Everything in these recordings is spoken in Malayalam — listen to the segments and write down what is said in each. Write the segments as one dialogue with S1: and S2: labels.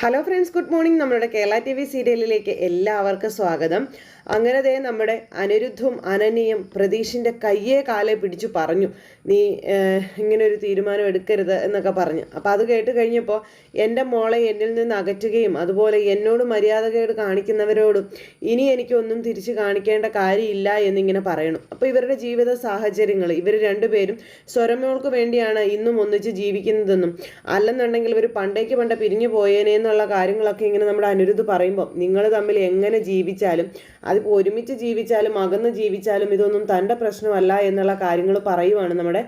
S1: Hello friends, good morning. നമ്മുടെ കേരള ടി വി സീരിയലിലേക്ക് എല്ലാവർക്കും സ്വാഗതം. അങ്ങനെ നമ്മുടെ അനിരുദ്ധും അനന്യയും പ്രതീഷിൻ്റെ കയ്യെ കാലെ പിടിച്ചു പറഞ്ഞു, നീ ഇങ്ങനെ ഒരു തീരുമാനം എടുക്കരുത് എന്നൊക്കെ പറഞ്ഞു. അപ്പോൾ അത് കേട്ട് കഴിഞ്ഞപ്പോൾ എൻ്റെ മോളെ എന്നിൽ നിന്ന് അകറ്റുകയും അതുപോലെ എന്നോട് മര്യാദകേട് കാണിക്കുന്നവരോടും ഇനി എനിക്കൊന്നും തിരിച്ച് കാണിക്കേണ്ട കാര്യമില്ല എന്നിങ്ങനെ പറയണം. അപ്പോൾ ഇവരുടെ ജീവിത സാഹചര്യങ്ങൾ, ഇവർ രണ്ടുപേരും സ്വരമോൾക്ക് വേണ്ടിയാണ് ഇന്നും ഒന്നിച്ച് ജീവിക്കുന്നതെന്നും അല്ലെന്നുണ്ടെങ്കിൽ ഇവർ പണ്ടേ പിരിഞ്ഞു പോയേനെ എന്നുള്ള കാര്യങ്ങളൊക്കെ ഇങ്ങനെ നമ്മുടെ അനിരുദ്ധ് പറയുമ്പോൾ, നിങ്ങൾ തമ്മിൽ എങ്ങനെ ജീവിച്ചാലും, അതിപ്പോൾ ഒരുമിച്ച് ജീവിച്ചാലും അകന്ന് ജീവിച്ചാലും ഇതൊന്നും തൻ്റെ പ്രശ്നമല്ല എന്നുള്ള കാര്യങ്ങൾ പറയുവാണ് നമ്മുടെ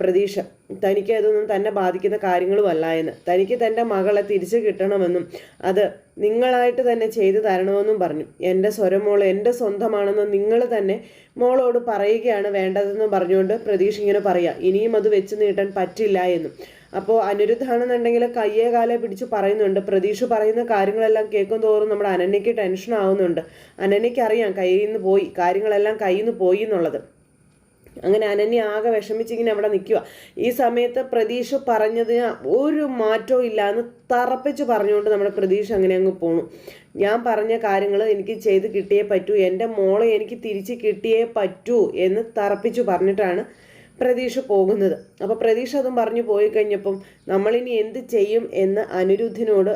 S1: പ്രതീക്ഷ. തനിക്ക് അതൊന്നും തന്നെ ബാധിക്കുന്ന കാര്യങ്ങളുമല്ല എന്ന്, തനിക്ക് തൻ്റെ മകളെ തിരിച്ചു കിട്ടണമെന്നും അത് നിങ്ങളായിട്ട് തന്നെ ചെയ്തു തരണമെന്നും പറഞ്ഞു. എൻ്റെ സ്വരമോൾ എൻ്റെ സ്വന്തമാണെന്ന് നിങ്ങൾ തന്നെ മോളോട് പറയുകയാണ് വേണ്ടതെന്ന് പറഞ്ഞുകൊണ്ട് പ്രതീക്ഷ ഇങ്ങനെ പറയുക, ഇനിയും അത് വെച്ച് നീട്ടാൻ പറ്റില്ല എന്നും. അപ്പോൾ അനിരുദ്ധാണെന്നുണ്ടെങ്കിൽ കയ്യെ കാലെ പിടിച്ച് പറയുന്നുണ്ട്. പ്രതീക്ഷ പറയുന്ന കാര്യങ്ങളെല്ലാം കേൾക്കും തോറും നമ്മുടെ അനന്യയ്ക്ക് ടെൻഷൻ ആവുന്നുണ്ട്. അനന്യയ്ക്ക് അറിയാം കയ്യിൽ നിന്ന് പോയി, കാര്യങ്ങളെല്ലാം കയ്യിൽ നിന്ന് പോയി എന്നുള്ളത്. അങ്ങനെ അനന്യ ആകെ വിഷമിച്ചിങ്ങനെ അവിടെ നിൽക്കുക. ഈ സമയത്ത് പ്രതീക്ഷ പറഞ്ഞതിന് ഒരു മാറ്റവും ഇല്ല എന്ന് തറപ്പിച്ച് പറഞ്ഞുകൊണ്ട് നമ്മുടെ പ്രതീക്ഷ അങ്ങനെ അങ്ങ് പോണു. ഞാൻ പറഞ്ഞ കാര്യങ്ങൾ എനിക്ക് ചെയ്ത് കിട്ടിയേ പറ്റൂ, എൻ്റെ മോളെ എനിക്ക് തിരിച്ച് കിട്ടിയേ പറ്റൂ എന്ന് തറപ്പിച്ച് പറഞ്ഞിട്ടാണ് പ്രതീക്ഷ പോകുന്നത്. അപ്പോൾ പ്രതീക്ഷ അതും പറഞ്ഞു പോയി കഴിഞ്ഞപ്പം നമ്മളിനി എന്ത് ചെയ്യും എന്ന് അനിരുദ്ധിനോട്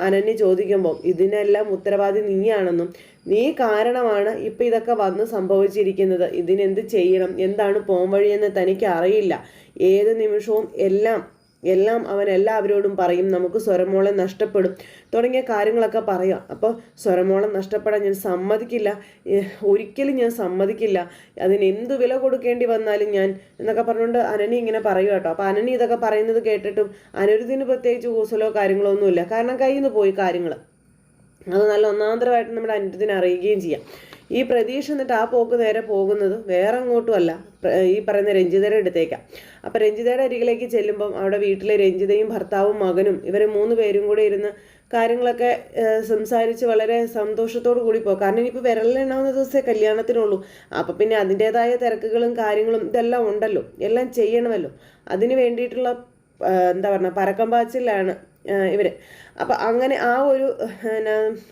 S1: അനന്യ ചോദിക്കുമ്പോൾ, ഇതിനെല്ലാം ഉത്തരവാദി നീയാണെന്നും നീ കാരണമാണ് ഇപ്പം ഇതൊക്കെ വന്ന് സംഭവിച്ചിരിക്കുന്നത്, ഇതിനെന്ത് ചെയ്യണം, എന്താണ് പോംവഴിയെന്ന് തനിക്ക് അറിയില്ല, ഏത് നിമിഷവും എല്ലാം അവൻ എല്ലാവരോടും പറയും, നമുക്ക് സ്വരമോളെ നഷ്ടപ്പെടും തുടങ്ങിയ കാര്യങ്ങളൊക്കെ പറയാം. അപ്പോൾ സ്വരമോളെ നഷ്ടപ്പെടാൻ ഞാൻ സമ്മതിക്കില്ല, ഒരിക്കലും ഞാൻ സമ്മതിക്കില്ല, അതിന് എന്ത് വില കൊടുക്കേണ്ടി വന്നാലും ഞാൻ എന്നൊക്കെ പറഞ്ഞുകൊണ്ട് അനനി ഇങ്ങനെ പറയുക കേട്ടോ. അപ്പോൾ അനനി ഇതൊക്കെ പറയുന്നത് കേട്ടിട്ടും അനിരുദ്ധിന് പ്രത്യേകിച്ച് കൂസലോ കാര്യങ്ങളോ ഒന്നുമില്ല, കാരണം കയ്യിൽ നിന്ന് പോയി കാര്യങ്ങൾ. അത് നല്ല ഒന്നാന്തരമായിട്ട് നമ്മുടെ അനിരുദ്ധിനെ അറിയുകയും ചെയ്യാം. ഈ പ്രതീക്ഷ എന്നിട്ട് ആ പോക്ക് നേരെ പോകുന്നത് വേറെ അങ്ങോട്ടും അല്ല, ഈ പറയുന്ന രഞ്ജിതയുടെ അടുത്തേക്കാണ്. അപ്പം രഞ്ജിതയുടെ അരികിലേക്ക് ചെല്ലുമ്പം അവിടെ വീട്ടിലെ രഞ്ജിതയും ഭർത്താവും മകനും ഇവർ 3 പേരും കൂടെ ഇരുന്ന് കാര്യങ്ങളൊക്കെ സംസാരിച്ച് വളരെ സന്തോഷത്തോടു കൂടി പോകും. കാരണം ഇനിയിപ്പോൾ വിരലിലെണ്ണാവുന്ന ദിവസമേ കല്യാണത്തിനുള്ളൂ. അപ്പം പിന്നെ അതിൻ്റേതായ തിരക്കുകളും കാര്യങ്ങളും ഇതെല്ലാം ഉണ്ടല്ലോ, എല്ലാം ചെയ്യണമല്ലോ. അതിന് വേണ്ടിയിട്ടുള്ള എന്താ പറയുക പരക്കം പാച്ചിലാണ് ഇവർ. അപ്പം അങ്ങനെ ആ ഒരു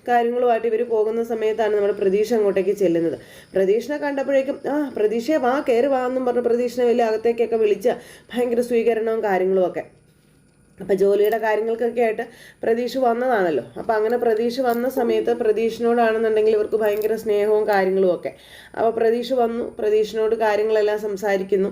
S1: കാര്യങ്ങളുമായിട്ട് ഇവർ പോകുന്ന സമയത്താണ് നമ്മുടെ പ്രതീക്ഷ അങ്ങോട്ടേക്ക് ചെല്ലുന്നത്. പ്രതീക്ഷനെ കണ്ടപ്പോഴേക്കും പ്രതീക്ഷയെ വാ കയറി വാ എന്നും പറഞ്ഞ് പ്രതീക്ഷനെ വലിയ അകത്തേക്കൊക്കെ വിളിച്ച് ഭയങ്കര സ്വീകരണവും കാര്യങ്ങളും ഒക്കെ. അപ്പം ജോലിയുടെ കാര്യങ്ങൾക്കൊക്കെ ആയിട്ട് പ്രതീക്ഷ വന്നതാണല്ലോ. അപ്പം അങ്ങനെ പ്രതീക്ഷ വന്ന സമയത്ത് പ്രതീക്ഷനോടാണെന്നുണ്ടെങ്കിൽ ഇവർക്ക് ഭയങ്കര സ്നേഹവും കാര്യങ്ങളും ഒക്കെ. അപ്പോൾ പ്രതീക്ഷ വന്നു, പ്രതീക്ഷനോട് കാര്യങ്ങളെല്ലാം സംസാരിക്കുന്നു.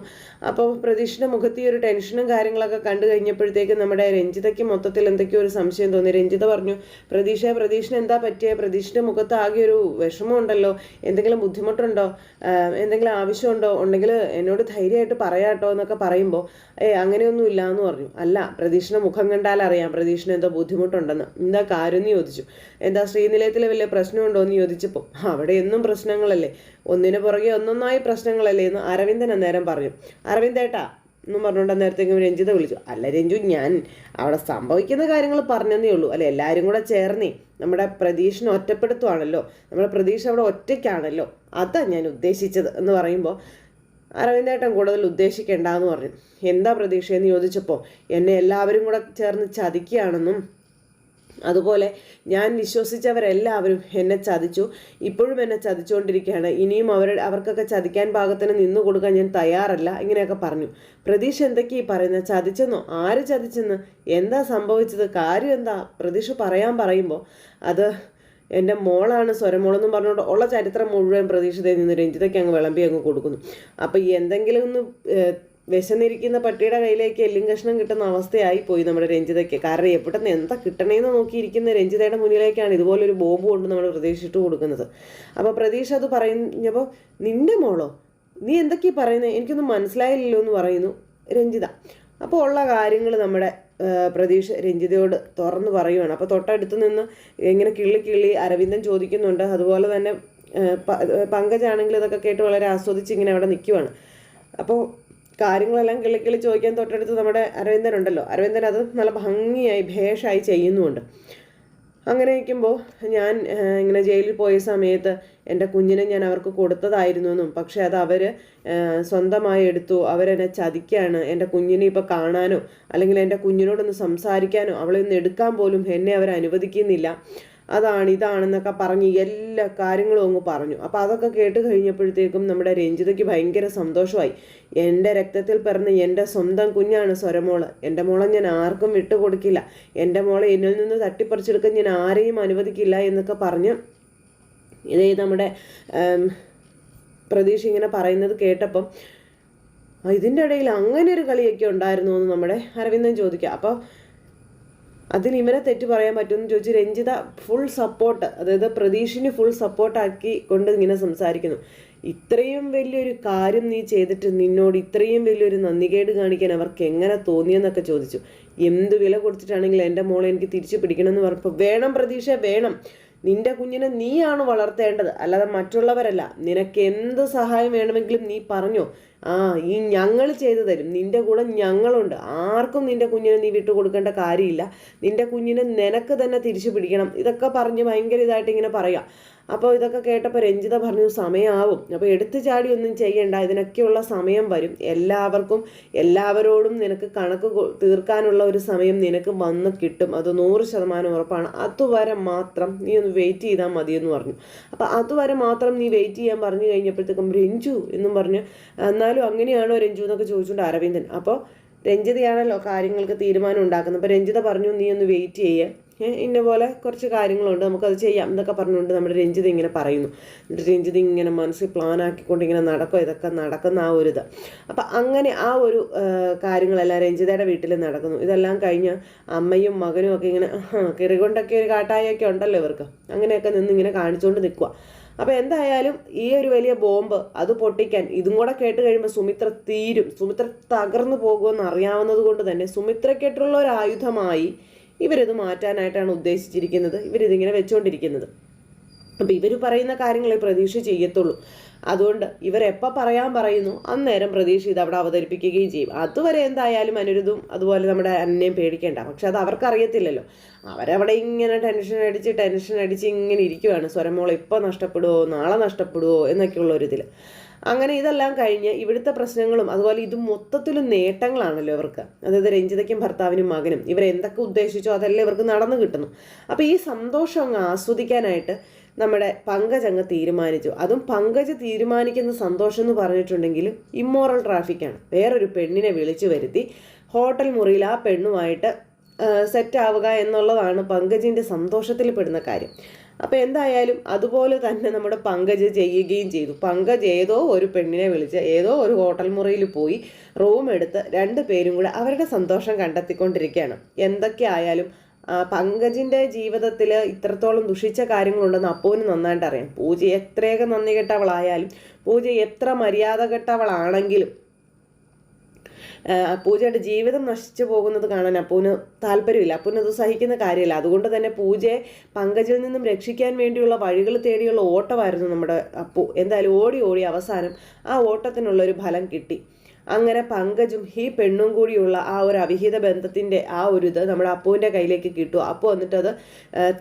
S1: അപ്പോൾ പ്രതീക്ഷയുടെ മുഖത്ത് ഒരു ടെൻഷനും കാര്യങ്ങളൊക്കെ കണ്ടു കഴിഞ്ഞപ്പോഴത്തേക്കും നമ്മുടെ രഞ്ജിതയ്ക്ക് മൊത്തത്തിൽ എന്തൊക്കെയോ ഒരു സംശയം തോന്നി. രഞ്ജിത പറഞ്ഞു, പ്രതീക്ഷന് എന്താ പറ്റിയ, പ്രതീക്ഷയുടെ മുഖത്ത് ആകെ ഒരു വിഷമമുണ്ടല്ലോ, എന്തെങ്കിലും ബുദ്ധിമുട്ടുണ്ടോ, എന്തെങ്കിലും ആവശ്യമുണ്ടോ, ഉണ്ടെങ്കിൽ എന്നോട് ധൈര്യമായിട്ട് പറയാട്ടോ എന്നൊക്കെ പറയുമ്പോൾ അങ്ങനെയൊന്നും ഇല്ല എന്ന് പറഞ്ഞു. അല്ല, പ്രതീക്ഷ മുഖം കണ്ടാൽ അറിയാം പ്രതീക്ഷന് എന്തോ ബുദ്ധിമുട്ടുണ്ടെന്ന്. എന്താ കാര്യം എന്ന് ചോദിച്ചു. എന്താ ശ്രീനിലയത്തിലെ വലിയ പ്രശ്നമുണ്ടോ എന്ന് ചോദിച്ചപ്പോൾ അവിടെ എന്നും പ്രശ്നങ്ങളല്ലേ, ഒന്നിനു പുറകെ ഒന്നൊന്നായി പ്രശ്നങ്ങളല്ലേ എന്ന് അരവിന്ദൻ അന്നേരം പറഞ്ഞു. അരവിന്ദേട്ടാ എന്നും പറഞ്ഞുകൊണ്ട് അന്നേരത്തേക്കും രഞ്ജിത വിളിച്ചു. അല്ല രഞ്ജു, ഞാൻ അവിടെ സംഭവിക്കുന്ന കാര്യങ്ങൾ പറഞ്ഞതേ ഉള്ളൂ, അല്ലെ എല്ലാവരും കൂടെ ചേർന്നേ നമ്മുടെ പ്രതീക്ഷനെ ഒറ്റപ്പെടുത്തുവാണല്ലോ, നമ്മുടെ പ്രതീക്ഷ അവിടെ ഒറ്റയ്ക്കാണല്ലോ, അതാ ഞാൻ ഉദ്ദേശിച്ചത് എന്ന് പറയുമ്പോൾ അരവിന്ദേട്ടൻ കൂടുതൽ ഉദ്ദേശിക്കേണ്ടെന്ന് പറഞ്ഞു. എന്താ പ്രതീക്ഷയെന്ന് ചോദിച്ചപ്പോൾ എന്നെ എല്ലാവരും കൂടെ ചേർന്ന് ചതിക്കുകയാണെന്നും അതുപോലെ ഞാൻ വിശ്വസിച്ചവരെല്ലാവരും എന്നെ ചതിച്ചു, ഇപ്പോഴും എന്നെ ചതിച്ചുകൊണ്ടിരിക്കുകയാണ്, ഇനിയും അവർക്കൊക്കെ ചതിക്കാൻ പാകത്തിന് നിന്നു കൊടുക്കാൻ ഞാൻ തയ്യാറല്ല, ഇങ്ങനെയൊക്കെ പറഞ്ഞു. പ്രതീക്ഷ എന്തൊക്കെയാ പറയുന്നത്, ചതിച്ചെന്നോ, ആര് ചതിച്ചെന്ന്, എന്താ സംഭവിച്ചത്, കാര്യം എന്താ പ്രതീക്ഷ പറയുമ്പോൾ അത് എൻ്റെ മോളാണ് സ്വരമോളെന്നും പറഞ്ഞുകൊണ്ട് ഉള്ള ചരിത്രം മുഴുവൻ പ്രതീക്ഷിതയിൽ നിന്ന് രഞ്ജിതയ്ക്ക് അങ്ങ് വിളമ്പി അങ്ങ് കൊടുക്കുന്നു. അപ്പോൾ എന്തെങ്കിലും ഒന്ന് വിശന്നിരിക്കുന്ന പട്ടിയുടെ കയ്യിലേക്ക് എല്ലും കഷ്ണം കിട്ടുന്ന അവസ്ഥയായി പോയി നമ്മുടെ രഞ്ജിതയ്ക്ക്. കാരണം എവിടുന്ന് എന്താ കിട്ടണേന്ന് നോക്കിയിരിക്കുന്ന രഞ്ജിതയുടെ മുന്നിലേക്കാണ് ഇതുപോലൊരു ബോംബ് കൊണ്ട് നമ്മൾ പ്രതീക്ഷിച്ചിട്ട് കൊടുക്കുന്നത്. അപ്പോൾ പ്രതീക്ഷ അത് പറഞ്ഞപ്പോൾ, നിൻ്റെ മോളോ, നീ എന്തൊക്കെയാ പറയുന്നത്, എനിക്കൊന്നും മനസ്സിലായില്ലല്ലോ എന്ന് പറയുന്നു രഞ്ജിത. അപ്പോൾ ഉള്ള കാര്യങ്ങൾ നമ്മുടെ പ്രതീക്ഷ രഞ്ജിതയോട് തുറന്ന് പറയുവാണ്. അപ്പോൾ തൊട്ടടുത്ത് നിന്ന് ഇങ്ങനെ കിള്ളി അരവിന്ദൻ ചോദിക്കുന്നുണ്ട്. അതുപോലെ തന്നെ പങ്കജാണെങ്കിൽ ഇതൊക്കെ കേട്ട് വളരെ ആസ്വദിച്ച് ഇങ്ങനെ അവിടെ നിൽക്കുവാണ്. അപ്പോൾ കാര്യങ്ങളെല്ലാം കിള്ളി ചോദിക്കാൻ തൊട്ടടുത്ത് നമ്മുടെ അരവിന്ദൻ ഉണ്ടല്ലോ, അരവിന്ദൻ അത് നല്ല ഭംഗിയായി ഭേഷായി ചെയ്യുന്നുമുണ്ട്. അങ്ങനെ ഇരിക്കുമ്പോൾ ഞാൻ ഇങ്ങനെ ജയിലിൽ പോയ സമയത്ത് എൻ്റെ കുഞ്ഞിനെ ഞാൻ അവർക്ക് കൊടുത്തതായിരുന്നു എന്നും, പക്ഷെ അത് അവർ സ്വന്തമായി എടുത്തു, അവരെന്നെ ചതിക്കുകയാണ്, എൻ്റെ കുഞ്ഞിനെ ഇപ്പോൾ കാണാനോ അല്ലെങ്കിൽ എൻ്റെ കുഞ്ഞിനോടൊന്ന് സംസാരിക്കാനോ അവളെ ഒന്ന് എടുക്കാൻ പോലും എന്നെ അവർ അനുവദിക്കുന്നില്ല, അതാണ് ഇതാണെന്നൊക്കെ പറഞ്ഞ് എല്ലാ കാര്യങ്ങളും അങ്ങ് പറഞ്ഞു. അപ്പോൾ അതൊക്കെ കേട്ട് കഴിഞ്ഞപ്പോഴത്തേക്കും നമ്മുടെ രഞ്ജിതയ്ക്ക് ഭയങ്കര സന്തോഷമായി. എൻ്റെ രക്തത്തിൽ പിറന്ന് എൻ്റെ സ്വന്തം കുഞ്ഞാണ് സ്വരമോള്, എൻ്റെ മോളെ ഞാൻ ആർക്കും വിട്ടുകൊടുക്കില്ല, എൻ്റെ മോളെ എന്നിൽ നിന്ന് തട്ടിപ്പറിച്ചെടുക്കാൻ ഞാൻ ആരെയും അനുവദിക്കില്ല എന്നൊക്കെ പറഞ്ഞ് ഇതേ നമ്മുടെ പ്രതീക്ഷ ഇങ്ങനെ പറയുന്നത് കേട്ടപ്പം ഇതിൻ്റെ ഇടയിൽ അങ്ങനെ ഒരു കളിയൊക്കെ ഉണ്ടായിരുന്നു എന്ന് നമ്മുടെ അരവിന്ദൻ ചോദിക്കുക. അപ്പോൾ അതിൽ ഇവരെ തെറ്റ് പറയാൻ പറ്റുമെന്ന് ചോദിച്ച് രഞ്ജിത ഫുൾ സപ്പോർട്ട്, അതായത് പ്രതീക്ഷിന് ഫുൾ സപ്പോർട്ടാക്കി കൊണ്ട് ഇങ്ങനെ സംസാരിക്കുന്നു. ഇത്രയും വലിയൊരു കാര്യം നീ ചെയ്തിട്ട് നിന്നോട് ഇത്രയും വലിയൊരു നന്ദികേട് കാണിക്കാൻ അവർക്ക് എങ്ങനെ തോന്നിയെന്നൊക്കെ ചോദിച്ചു. എന്ത് വില കൊടുത്തിട്ടാണെങ്കിലും എൻ്റെ മോളെ എനിക്ക് തിരിച്ചു പിടിക്കണമെന്ന് പറഞ്ഞപ്പോൾ വേണം പ്രതീക്ഷ, വേണം, നിന്റെ കുഞ്ഞിനെ നീയാണ് വളർത്തേണ്ടത്, അല്ലാതെ മറ്റുള്ളവരല്ല. നിനക്ക് എന്ത് സഹായം വേണമെങ്കിലും നീ പറഞ്ഞോ, ഈ ഞങ്ങൾ ചെയ്തു തരും, നിന്റെ കൂടെ ഞങ്ങളുണ്ട്, ആർക്കും നിന്റെ കുഞ്ഞിനെ നീ വിട്ടുകൊടുക്കേണ്ട കാര്യമില്ല, നിന്റെ കുഞ്ഞിനെ നിനക്ക് തന്നെ തിരിച്ചു പിടിക്കണം, ഇതൊക്കെ പറഞ്ഞ് ഭയങ്കര ഇതായിട്ട് ഇങ്ങനെ പറയാം. അപ്പോൾ ഇതൊക്കെ കേട്ടപ്പോൾ രഞ്ജിത പറഞ്ഞു സമയമാവും, അപ്പോൾ എടുത്തു ചാടി ഒന്നും ചെയ്യണ്ട, ഇതിനൊക്കെയുള്ള സമയം വരും, എല്ലാവരോടും നിനക്ക് കണക്ക് തീർക്കാനുള്ള ഒരു സമയം നിനക്ക് വന്ന് കിട്ടും, അത് 100% ഉറപ്പാണ്, അതുവരെ മാത്രം നീ ഒന്ന് വെയിറ്റ് ചെയ്താൽ മതിയെന്ന് പറഞ്ഞു. അപ്പോൾ അതുവരെ മാത്രം നീ വെയിറ്റ് ചെയ്യാൻ പറഞ്ഞു കഴിഞ്ഞപ്പോഴത്തേക്കും രഞ്ജു എന്നും പറഞ്ഞ് എന്നാലും അങ്ങനെയാണോ രഞ്ജു എന്നൊക്കെ ചോദിച്ചുകൊണ്ട് അരവിന്ദൻ. അപ്പോൾ രഞ്ജിതയാണല്ലോ കാര്യങ്ങൾക്ക് തീരുമാനം ഉണ്ടാക്കുന്നത്. അപ്പോൾ രഞ്ജിത പറഞ്ഞു നീ ഒന്ന് വെയിറ്റ് ചെയ്യേ, ഇന്ന പോലെ കുറച്ച് കാര്യങ്ങളുണ്ട്, നമുക്കത് ചെയ്യാം എന്നൊക്കെ പറഞ്ഞുകൊണ്ട് നമ്മുടെ രഞ്ജിത ഇങ്ങനെ പറയുന്നു. എന്നിട്ട് രഞ്ജിത ഇങ്ങനെ മനസ്സിൽ പ്ലാൻ ആക്കിക്കൊണ്ട് ഇങ്ങനെ ഇതൊക്കെ നടക്കുന്ന ആ ഒരു ഇത്. അപ്പം അങ്ങനെ ആ ഒരു കാര്യങ്ങളെല്ലാം രഞ്ജിതയുടെ വീട്ടിൽ നടക്കുന്നു. ഇതെല്ലാം കഴിഞ്ഞ് അമ്മയും മകനും ഒക്കെ ഇങ്ങനെ കിറികൊണ്ടൊക്കെ ഒരു കാട്ടായൊക്കെ ഉണ്ടല്ലോ ഇവർക്ക്, അങ്ങനെയൊക്കെ നിന്ന് ഇങ്ങനെ കാണിച്ചുകൊണ്ട് നിൽക്കുക. അപ്പോൾ എന്തായാലും ഈ ഒരു വലിയ ബോംബ് അത് പൊട്ടിക്കാൻ ഇതും കൂടെ കേട്ട് കഴിയുമ്പോൾ സുമിത്ര തകർന്നു പോകുമെന്ന് അറിയാവുന്നത് കൊണ്ട് തന്നെ സുമിത്രയ്ക്കായിട്ടുള്ള ഒരു ആയുധമായി ഇവരിത് മാറ്റാനായിട്ടാണ് ഉദ്ദേശിച്ചിരിക്കുന്നത്, ഇവരിതിങ്ങനെ വെച്ചുകൊണ്ടിരിക്കുന്നത്. അപ്പോൾ ഇവർ പറയുന്ന കാര്യങ്ങളെ പ്രതീക്ഷ ചെയ്യത്തുള്ളൂ. അതുകൊണ്ട് ഇവരെപ്പോൾ പറയാൻ പറയുന്നു അന്നേരം പ്രതീക്ഷ ഇത് അവിടെ അവതരിപ്പിക്കുകയും ചെയ്യും. അതുവരെ എന്തായാലും അനിരുദ്ധും അതുപോലെ നമ്മുടെ അന്നയും പേടിക്കേണ്ട. പക്ഷെ അത് അവർക്കറിയത്തില്ലല്ലോ. അവരവിടെ ഇങ്ങനെ ടെൻഷൻ അടിച്ച് ഇങ്ങനെ ഇരിക്കുവാണ്. സ്വരമോളെ ഇപ്പോൾ നഷ്ടപ്പെടുമോ, നാളെ നഷ്ടപ്പെടുമോ എന്നൊക്കെയുള്ള ഒരു ഇതിൽ. അങ്ങനെ ഇതെല്ലാം കഴിഞ്ഞ് ഇവിടുത്തെ പ്രശ്നങ്ങളും അതുപോലെ ഇത് മൊത്തത്തിലും നേട്ടങ്ങളാണല്ലോ ഇവർക്ക്. അതായത് രഞ്ജിതയ്ക്കും ഭർത്താവിനും മകനും ഇവരെന്തൊക്കെ ഉദ്ദേശിച്ചോ അതെല്ലാം ഇവർക്ക് നടന്നു കിട്ടുന്നു. അപ്പോൾ ഈ സന്തോഷം അങ്ങ് ആസ്വദിക്കാനായിട്ട് നമ്മുടെ പങ്കജ് അങ്ങ് തീരുമാനിച്ചു. അതും പങ്കജ് തീരുമാനിക്കുന്ന സന്തോഷം എന്ന് പറഞ്ഞിട്ടുണ്ടെങ്കിൽ ഇമ്മോറൽ ട്രാഫിക്കാണ്. വേറൊരു പെണ്ണിനെ വിളിച്ചു വരുത്തി ഹോട്ടൽ മുറിയിൽ ആ പെണ്ണുമായിട്ട് സെറ്റാവുക എന്നുള്ളതാണ് പങ്കജിൻ്റെ സന്തോഷത്തിൽ പെടുന്ന കാര്യം. അപ്പോൾ എന്തായാലും അതുപോലെ തന്നെ നമ്മുടെ പങ്കജ് ചെയ്യുകയും ചെയ്തു. പങ്കജ് ഏതോ ഒരു പെണ്ണിനെ വിളിച്ച് ഏതോ ഒരു ഹോട്ടൽ മുറിയിൽ പോയി റൂം എടുത്ത് 2 പേരും കൂടെ അവരുടെ സന്തോഷം കണ്ടെത്തിക്കൊണ്ടിരിക്കുകയാണ്. എന്തൊക്കെ ആയാലും പങ്കജിൻ്റെ ജീവിതത്തിൽ ഇത്രത്തോളം ദുഷിച്ച കാര്യങ്ങളുണ്ടെന്ന് അപ്പൂന് നന്നായിട്ട് അറിയാം. പൂജ എത്രയൊക്കെ നന്ദി കെട്ടവളായാലും, പൂജ എത്ര മര്യാദ കെട്ടവളാണെങ്കിലും പൂജയുടെ ജീവിതം നശിച്ചു പോകുന്നത് കാണാൻ അപ്പൂന് താല്പര്യമില്ല. അപ്പൂന് അത് സഹിക്കുന്ന കാര്യമില്ല. അതുകൊണ്ട് തന്നെ പൂജയെ പങ്കജിൽ നിന്നും രക്ഷിക്കാൻ വേണ്ടിയുള്ള വഴികൾ തേടിയുള്ള ഓട്ടമായിരുന്നു നമ്മുടെ അപ്പു. എന്തായാലും ഓടി അവസാനം ആ ഓട്ടത്തിനുള്ളൊരു ഫലം കിട്ടി. അങ്ങനെ പങ്കജും ഈ പെണ്ണും കൂടിയുള്ള ആ ഒരു അവിഹിത ബന്ധത്തിൻ്റെ ആ ഒരു ഇത് നമ്മുടെ അപ്പുവിൻ്റെ കയ്യിലേക്ക് കിട്ടും. അപ്പോൾ എന്നിട്ടത്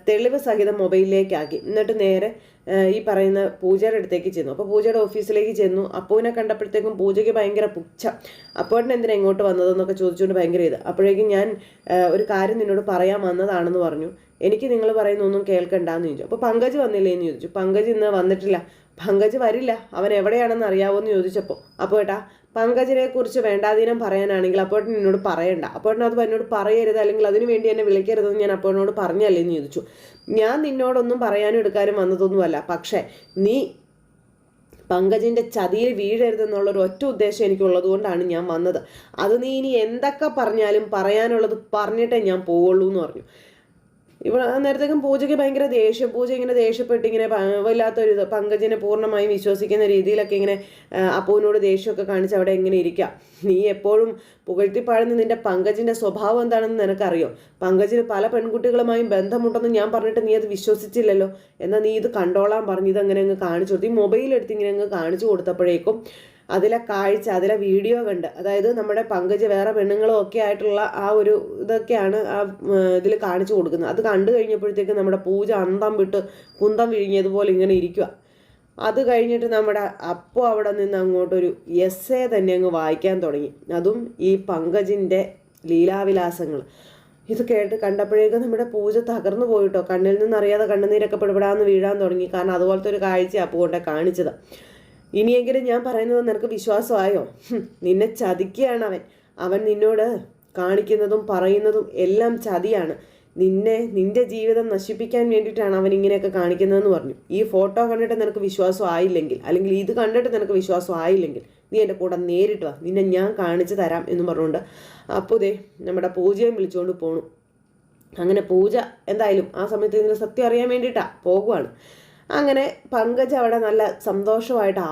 S1: തെളിവ് സഹിതം മൊബൈലിലേക്കാക്കി. എന്നിട്ട് നേരെ ഈ പറയുന്ന പൂജയുടെ അടുത്തേക്ക് ചെന്നു. അപ്പോൾ പൂജയുടെ ഓഫീസിലേക്ക് ചെന്നു. അപ്പുവിനെ കണ്ടപ്പോഴത്തേക്കും പൂജയ്ക്ക് ഭയങ്കര പുച്ഛം. അപ്പോഴേട്ടൻ എന്തിനാ ഇങ്ങോട്ട് വന്നതെന്നൊക്കെ ചോദിച്ചുകൊണ്ട് ഭയങ്കര ഇത്. അപ്പോഴേക്കും ഞാൻ ഒരു കാര്യം നിന്നോട് പറയാൻ വന്നതാണെന്ന് പറഞ്ഞു. എനിക്ക് നിങ്ങൾ പറയുന്നൊന്നും കേൾക്കണ്ടെന്ന് ചോദിച്ചു. അപ്പോൾ പങ്കജ് വന്നില്ലേ എന്ന് ചോദിച്ചു. പങ്കജ് ഇന്ന് വന്നിട്ടില്ല. പങ്കജ് വരില്ല, അവൻ എവിടെയാണെന്ന് അറിയാവോ എന്ന് ചോദിച്ചപ്പോൾ അപ്പോട്ടാ പങ്കജിനെ കുറിച്ച് വേണ്ടാതീനം പറയാനാണെങ്കിൽ അപ്പോഴേട്ടൻ എന്നോട് പറയണ്ട, അപ്പോഴേട്ടൻ അത് എന്നോട് പറയരുത്, അല്ലെങ്കിൽ അതിനു വേണ്ടി എന്നെ വിളിക്കരുതെന്ന് ഞാൻ അപ്പോഴോട് പറഞ്ഞല്ലേ എന്ന് ചോദിച്ചു. ഞാൻ നിന്നോടൊന്നും പറയാനും എടുക്കാനും വന്നതൊന്നുമല്ല, പക്ഷേ നീ പങ്കജിൻ്റെ ചതിയിൽ വീഴരുതെന്നുള്ളൊരു ഒറ്റ ഉദ്ദേശം എനിക്കുള്ളത് കൊണ്ടാണ് ഞാൻ വന്നത്. അത് നീ ഇനി എന്തൊക്കെ പറഞ്ഞാലും പറയാനുള്ളത് പറഞ്ഞിട്ടേ ഞാൻ പോവുള്ളൂ എന്ന് പറഞ്ഞു. ഇവിടെ നേരത്തേക്കും പൂജയ്ക്ക് ഭയങ്കര ദേഷ്യം. പൂജ ഇങ്ങനെ ദേഷ്യപ്പെട്ട് ഇങ്ങനെ വല്ലാത്തൊരു ഇത് പങ്കജിനെ പൂർണ്ണമായും വിശ്വസിക്കുന്ന രീതിയിലൊക്കെ ഇങ്ങനെ അപ്പുവിനോട് ദേഷ്യമൊക്കെ കാണിച്ച് അവിടെ എങ്ങനെ ഇരിക്കാം. നീ എപ്പോഴും പുകഴ്ത്തിപ്പാടുന്ന നിന്റെ പങ്കജിൻ്റെ സ്വഭാവം എന്താണെന്ന് നിനക്കറിയോ? പങ്കജിന് പല പെൺകുട്ടികളുമായും ബന്ധമുണ്ടെന്ന് ഞാൻ പറഞ്ഞിട്ട് നീ അത് വിശ്വസിച്ചില്ലല്ലോ. എന്നാൽ നീ ഇത് കണ്ടോളാൻ പറഞ്ഞു ഇതങ്ങനെ അങ്ങ് കാണിച്ചു കൊടുത്തു. ഈ മൊബൈലെടുത്ത് ഇങ്ങനെ അങ്ങ് കാണിച്ചു കൊടുത്തപ്പോഴേക്കും അതിലെ കാഴ്ച, അതിലെ വീഡിയോ കണ്ട്, അതായത് നമ്മുടെ പങ്കജ് വേറെ പെണ്ണുങ്ങളും ഒക്കെ ആയിട്ടുള്ള ആ ഒരു ഇതൊക്കെയാണ് ആ ഇതിൽ കാണിച്ചു കൊടുക്കുന്നത്. അത് കണ്ടു കഴിഞ്ഞപ്പോഴത്തേക്ക് നമ്മുടെ പൂജ അന്തം വിട്ട് കുന്തം വിഴിഞ്ഞതുപോലെ ഇങ്ങനെ ഇരിക്കുക. അത് കഴിഞ്ഞിട്ട് നമ്മുടെ അപ്പു അവിടെ നിന്ന് അങ്ങോട്ടൊരു എസ്സേ തന്നെ അങ്ങ് വായിക്കാൻ തുടങ്ങി. അതും ഈ പങ്കജിൻ്റെ ലീലാവിലാസങ്ങൾ. ഇത് കണ്ടപ്പോഴേക്കും നമ്മുടെ പൂജ തകർന്നു പോയിട്ടോ. കണ്ണിൽ നിന്നറിയാതെ കണ്ണുനീരൊക്കെ പിടിപെടാന്ന് വീഴാൻ തുടങ്ങി. കാരണം അതുപോലത്തെ ഒരു കാഴ്ച അപ്പു കൊണ്ടേ കാണിച്ചത്. ഇനിയെങ്കിലും ഞാൻ പറയുന്നത് നിനക്ക് വിശ്വാസമായോ? നിന്നെ ചതിക്കുകയാണ് അവൻ നിന്നോട് കാണിക്കുന്നതും പറയുന്നതും എല്ലാം ചതിയാണ്. നിന്റെ ജീവിതം നശിപ്പിക്കാൻ വേണ്ടിയിട്ടാണ് അവൻ ഇങ്ങനെയൊക്കെ കാണിക്കുന്നതെന്ന് പറഞ്ഞു. ഈ ഫോട്ടോ കണ്ടിട്ട് നിനക്ക് വിശ്വാസം ആയില്ലെങ്കിൽ, അല്ലെങ്കിൽ ഇത് കണ്ടിട്ട് നിനക്ക് വിശ്വാസം ആയില്ലെങ്കിൽ, നീ എൻ്റെ കൂടെ നേരിട്ട് വാ, നിന്നെ ഞാൻ കാണിച്ചു തരാം എന്ന് പറഞ്ഞുകൊണ്ട് അപ്പുതേ നമ്മുടെ പൂജയും വിളിച്ചുകൊണ്ട് പോണു. അങ്ങനെ പൂജ എന്തായാലും ആ സമയത്ത് ഇതിന് സത്യം അറിയാൻ വേണ്ടിയിട്ടാണ് പോകുവാണ്. അങ്ങനെ പങ്കജ് അവിടെ നല്ല സന്തോഷമായിട്ട്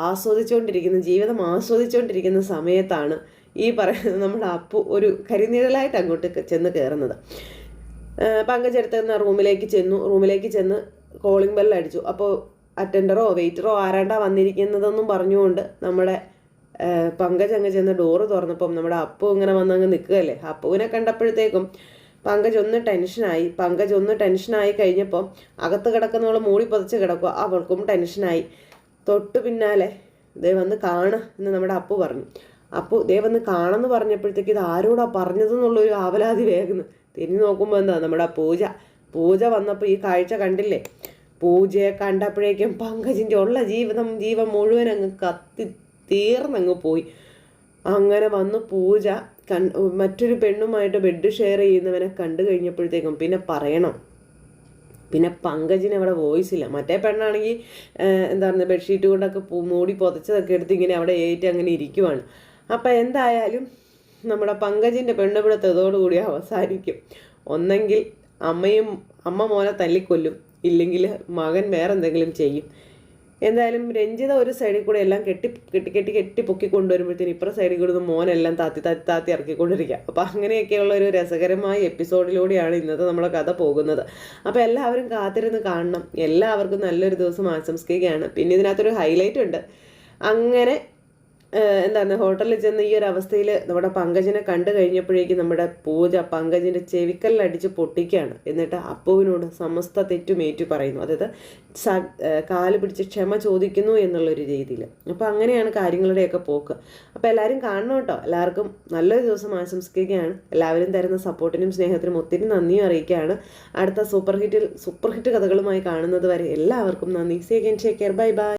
S1: ജീവിതം ആസ്വദിച്ചുകൊണ്ടിരിക്കുന്ന സമയത്താണ് ഈ പറയുന്നത് നമ്മുടെ അപ്പു ഒരു കരിനിഴലായിട്ട് അങ്ങോട്ട് ചെന്ന് കയറുന്നത്. പങ്കജ് എടുത്തുന്ന റൂമിലേക്ക് ചെന്ന് കോളിംഗ് ബെൽ അടിച്ചു. അപ്പോൾ അറ്റൻഡറോ വെയിറ്ററോ ആരാണ്ടാ വന്നിരിക്കുന്നതെന്നും പറഞ്ഞുകൊണ്ട് നമ്മുടെ പങ്കജ് അങ്ങ് ചെന്ന് ഡോറ് തുറന്നപ്പം നമ്മുടെ അപ്പു ഇങ്ങനെ വന്നങ്ങ് നിൽക്കുകയല്ലേ. അപ്പുവിനെ കണ്ടപ്പോഴത്തേക്കും പങ്കജ് ഒന്ന് ടെൻഷനായി കഴിഞ്ഞപ്പോൾ അകത്ത് കിടക്കുന്നവൾ മൂടി പൊതിച്ച് കിടക്കുക. അവൾക്കും ടെൻഷനായി. തൊട്ട് പിന്നാലെ ദേ വന്ന് എന്ന് നമ്മുടെ അപ്പു പറഞ്ഞു. ദേ വന്ന് കാണുമെന്ന് പറഞ്ഞപ്പോഴത്തേക്ക് ഇത് ആരോടാ പറഞ്ഞതെന്നുള്ളൊരു ആവലാതി വേഗം തിരിഞ്ഞു നോക്കുമ്പോൾ എന്താ നമ്മുടെ പൂജ വന്നപ്പോൾ ഈ കാഴ്ച കണ്ടില്ലേ. പൂജയെ കണ്ടപ്പോഴേക്കും പങ്കജിൻ്റെ ഉള്ള ജീവൻ മുഴുവൻ അങ്ങ് കത്തി തീർന്നങ്ങ് പോയി. അങ്ങനെ വന്ന് പൂജ മറ്റൊരു പെണ്ണുമായിട്ട് ബെഡ് ഷെയർ ചെയ്യുന്നവനെ കണ്ടു കഴിഞ്ഞപ്പോഴത്തേക്കും പിന്നെ പറയണം. പിന്നെ പങ്കജിന് അവിടെ വോയിസ് ഇല്ല. മറ്റേ പെണ്ണാണെങ്കിൽ എന്താ പറയുക ബെഡ്ഷീറ്റ് കൊണ്ടൊക്കെ മൂടി പൊതച്ചതൊക്കെ എടുത്ത് ഇങ്ങനെ അവിടെ അങ്ങനെ ഇരിക്കുവാണ്. അപ്പം എന്തായാലും നമ്മുടെ പങ്കജിൻ്റെ പെണ്ണുപിടുത്തം ഇതോടുകൂടി അവസാനിക്കും. ഒന്നെങ്കിൽ അമ്മ മോനെ തല്ലിക്കൊല്ലും, ഇല്ലെങ്കിൽ മകൻ വേറെ എന്തെങ്കിലും ചെയ്യും. എന്തായാലും രഞ്ജിത ഒരു സൈഡിൽ കൂടെ എല്ലാം കെട്ടി പൊക്കി കൊണ്ടുവരുമ്പോഴത്തേന് ഇപ്പുറ സൈഡിൽ കൂടെ മോനെല്ലാം താത്തി ഇറക്കിക്കൊണ്ടിരിക്കുക. അപ്പോൾ അങ്ങനെയൊക്കെയുള്ള ഒരു രസകരമായ എപ്പിസോഡിലൂടെയാണ് ഇന്നത്തെ നമ്മളെ കഥ പോകുന്നത്. അപ്പോൾ എല്ലാവരും കാത്തിരുന്ന് കാണണം. എല്ലാവർക്കും നല്ലൊരു ദിവസം ആശംസിക്കുകയാണ്. പിന്നെ ഇതിനകത്തൊരു ഹൈലൈറ്റ് ഉണ്ട്. അങ്ങനെ ഹോട്ടലിൽ ചെന്ന് ഈ ഒരു അവസ്ഥയിൽ നമ്മുടെ പങ്കജിനെ കണ്ടു കഴിഞ്ഞപ്പോഴേക്കും നമ്മുടെ പൂജ പങ്കജിൻ്റെ ചെവിക്കല്ലടിച്ച് പൊട്ടിക്കുകയാണ്. എന്നിട്ട് അപ്പുവിനോട് സമസ്ത തെറ്റുമേറ്റു പറയുന്നു. അതായത് കാല് പിടിച്ച് ക്ഷമ ചോദിക്കുന്നു എന്നുള്ളൊരു രീതിയിൽ. അപ്പോൾ അങ്ങനെയാണ് കാര്യങ്ങളുടെയൊക്കെ പോക്ക്. അപ്പോൾ എല്ലാവരും കാണണം കേട്ടോ. എല്ലാവർക്കും നല്ലൊരു ദിവസം ആശംസിക്കുകയാണ്. എല്ലാവരും തരുന്ന സപ്പോർട്ടിനും സ്നേഹത്തിനും ഒത്തിരി നന്ദിയും അറിയിക്കുകയാണ്. അടുത്ത സൂപ്പർ ഹിറ്റ് കഥകളുമായി കാണുന്നത് വരെ എല്ലാവർക്കും നന്ദി. See again, take care, bye by.